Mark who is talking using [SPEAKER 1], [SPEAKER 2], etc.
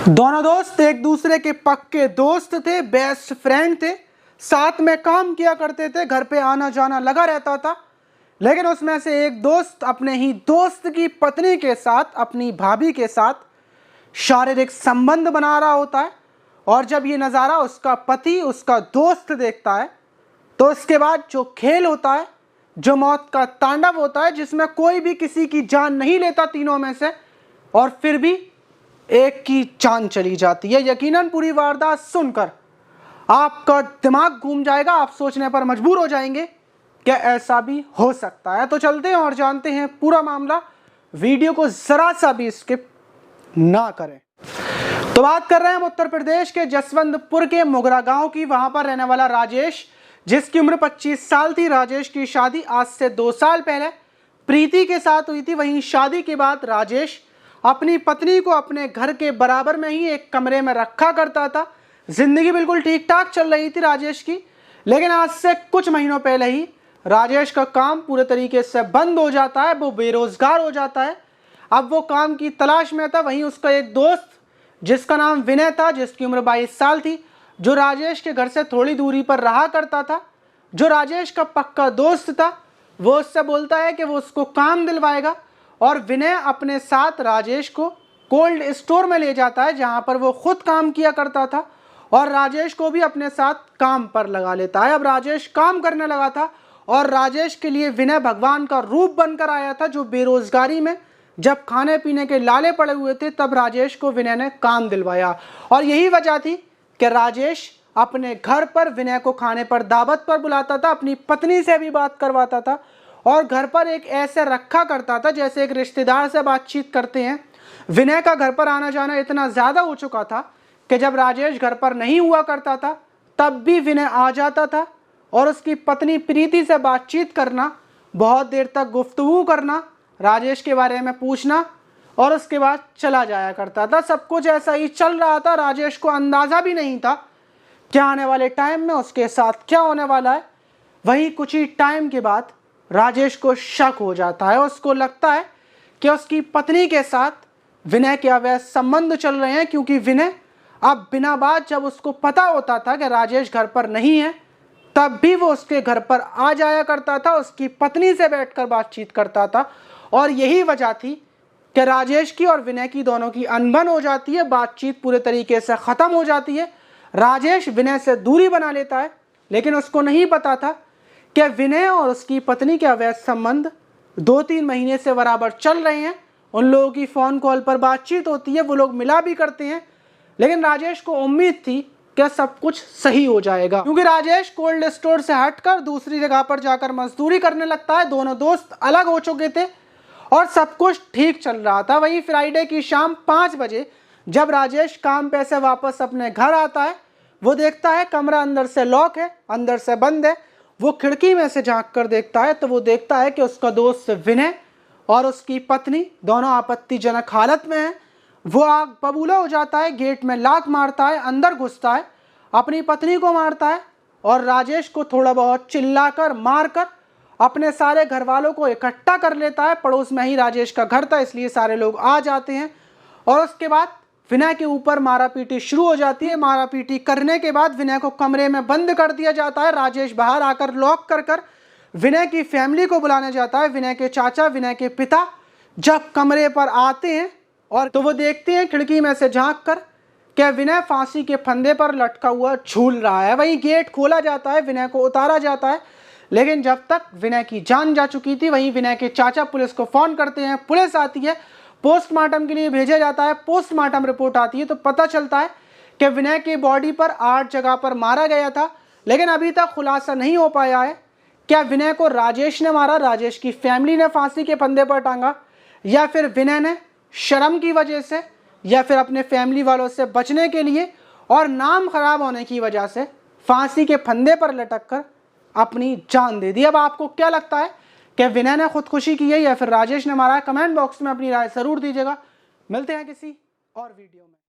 [SPEAKER 1] दोनों दोस्त एक दूसरे के पक्के दोस्त थे, बेस्ट फ्रेंड थे, साथ में काम किया करते थे, घर पे आना जाना लगा रहता था। लेकिन उसमें से एक दोस्त अपने ही दोस्त की पत्नी के साथ, अपनी भाभी के साथ शारीरिक संबंध बना रहा होता है। और जब ये नज़ारा उसका पति, उसका दोस्त देखता है तो इसके बाद जो खेल होता है, जो मौत का तांडव होता है, जिसमें कोई भी किसी की जान नहीं लेता तीनों में से, और फिर भी एक की जान चली जाती है। यकीनन पूरी वारदात सुनकर आपका दिमाग घूम जाएगा, आप सोचने पर मजबूर हो जाएंगे क्या ऐसा भी हो सकता है। तो चलते हैं और जानते हैं पूरा मामला। वीडियो को जरा सा भी स्किप ना करें। तो बात कर रहे हैं उत्तर प्रदेश के जसवंतपुर के मोगरा गांव की। वहां पर रहने वाला राजेश, जिसकी उम्र 25 साल थी। राजेश की शादी आज से 2 साल पहले प्रीति के साथ हुई थी। वहीं शादी के बाद राजेश अपनी पत्नी को अपने घर के बराबर में ही एक कमरे में रखा करता था। जिंदगी बिल्कुल ठीक ठाक चल रही थी राजेश की। लेकिन आज से कुछ महीनों पहले ही राजेश का काम पूरे तरीके से बंद हो जाता है, वो बेरोजगार हो जाता है। अब वो काम की तलाश में था। वहीं उसका एक दोस्त जिसका नाम विनय था, जिसकी उम्र 22 साल थी, जो राजेश के घर से थोड़ी दूरी पर रहा करता था, जो राजेश का पक्का दोस्त था, वो उससे बोलता है कि वो उसको काम दिलवाएगा। और विनय अपने साथ राजेश को कोल्ड स्टोर में ले जाता है, जहां पर वो खुद काम किया करता था, और राजेश को भी अपने साथ काम पर लगा लेता है। अब राजेश काम करने लगा था और राजेश के लिए विनय भगवान का रूप बनकर आया था, जो बेरोजगारी में जब खाने पीने के लाले पड़े हुए थे, तब राजेश को विनय ने काम दिलवाया। और यही वजह थी कि राजेश अपने घर पर विनय को खाने पर दावत पर बुलाता था, अपनी पत्नी से भी बात करवाता था, और घर पर एक ऐसे रखा करता था जैसे एक रिश्तेदार से बातचीत करते हैं। विनय का घर पर आना जाना इतना ज़्यादा हो चुका था कि जब राजेश घर पर नहीं हुआ करता था तब भी विनय आ जाता था और उसकी पत्नी प्रीति से बातचीत करना, बहुत देर तक गुफ्तगू करना, राजेश के बारे में पूछना, और उसके बाद चला जाया करता था। सब कुछ ऐसा ही चल रहा था। राजेश को अंदाज़ा भी नहीं था क्या आने वाले टाइम में उसके साथ क्या होने वाला है। वहीं कुछ ही टाइम के बाद राजेश को शक हो जाता है। उसको लगता है कि उसकी पत्नी के साथ विनय के अवैध संबंध चल रहे हैं, क्योंकि विनय अब बिना बात, जब उसको पता होता था कि राजेश घर पर नहीं है, तब भी वो उसके घर पर आ जाया करता था, उसकी पत्नी से बैठकर बातचीत करता था। और यही वजह थी कि राजेश की और विनय की दोनों की अनबन हो जाती है, बातचीत पूरे तरीके से ख़त्म हो जाती है। राजेश विनय से दूरी बना लेता है, लेकिन उसको नहीं पता था कि विनय और उसकी पत्नी के अवैध संबंध 2-3 महीने से बराबर चल रहे हैं। उन लोगों की फ़ोन कॉल पर बातचीत होती है, वो लोग मिला भी करते हैं। लेकिन राजेश को उम्मीद थी कि सब कुछ सही हो जाएगा, क्योंकि राजेश कोल्ड स्टोर से हटकर दूसरी जगह पर जाकर मजदूरी करने लगता है। दोनों दोस्त अलग हो चुके थे और सब कुछ ठीक चल रहा था। वहीं फ्राइडे की शाम 5 बजे जब राजेश काम पे से वापस अपने घर आता है, वो देखता है कमरा अंदर से लॉक है, अंदर से बंद है। वो खिड़की में से झांक कर देखता है तो वो देखता है कि उसका दोस्त विनय और उसकी पत्नी दोनों आपत्तिजनक हालत में हैं। वो आग बबूला हो जाता है, गेट में लात मारता है, अंदर घुसता है, अपनी पत्नी को मारता है और राजेश को थोड़ा बहुत चिल्लाकर मारकर अपने सारे घर वालों को इकट्ठा कर लेता है। पड़ोस में ही राजेश का घर था, इसलिए सारे लोग आ जाते हैं। और उसके बाद विनय के ऊपर मारापीटी शुरू हो जाती है। मारापीटी करने के बाद विनय को कमरे में बंद कर दिया जाता है। राजेश बाहर आकर लॉक कर विनय की फैमिली को बुलाने जाता है। विनय के चाचा, विनय के पिता जब कमरे पर आते हैं और तो वो देखते हैं खिड़की में से झांक कर कि विनय फांसी के फंदे पर लटका हुआ झूल रहा है। वहीं गेट खोला जाता है, विनय को उतारा जाता है। लेकिन जब तक विनय की जान जा चुकी थी, वहीं विनय के चाचा पुलिस को फ़ोन करते हैं। पुलिस आती है, पोस्टमार्टम के लिए भेजा जाता है। पोस्टमार्टम रिपोर्ट आती है तो पता चलता है कि विनय की बॉडी पर 8 जगह पर मारा गया था। लेकिन अभी तक खुलासा नहीं हो पाया है क्या विनय को राजेश ने मारा, राजेश की फैमिली ने फांसी के फंदे पर टांगा, या फिर विनय ने शर्म की वजह से, या फिर अपने फैमिली वालों से बचने के लिए और नाम खराब होने की वजह से फांसी के फंदे पर लटक कर अपनी जान दे दी। अब आपको क्या लगता है कि विनय ने खुदकुशी की है या फिर राजेश ने मारा है? कमेंट बॉक्स में अपनी राय जरूर दीजिएगा। मिलते हैं किसी और वीडियो में।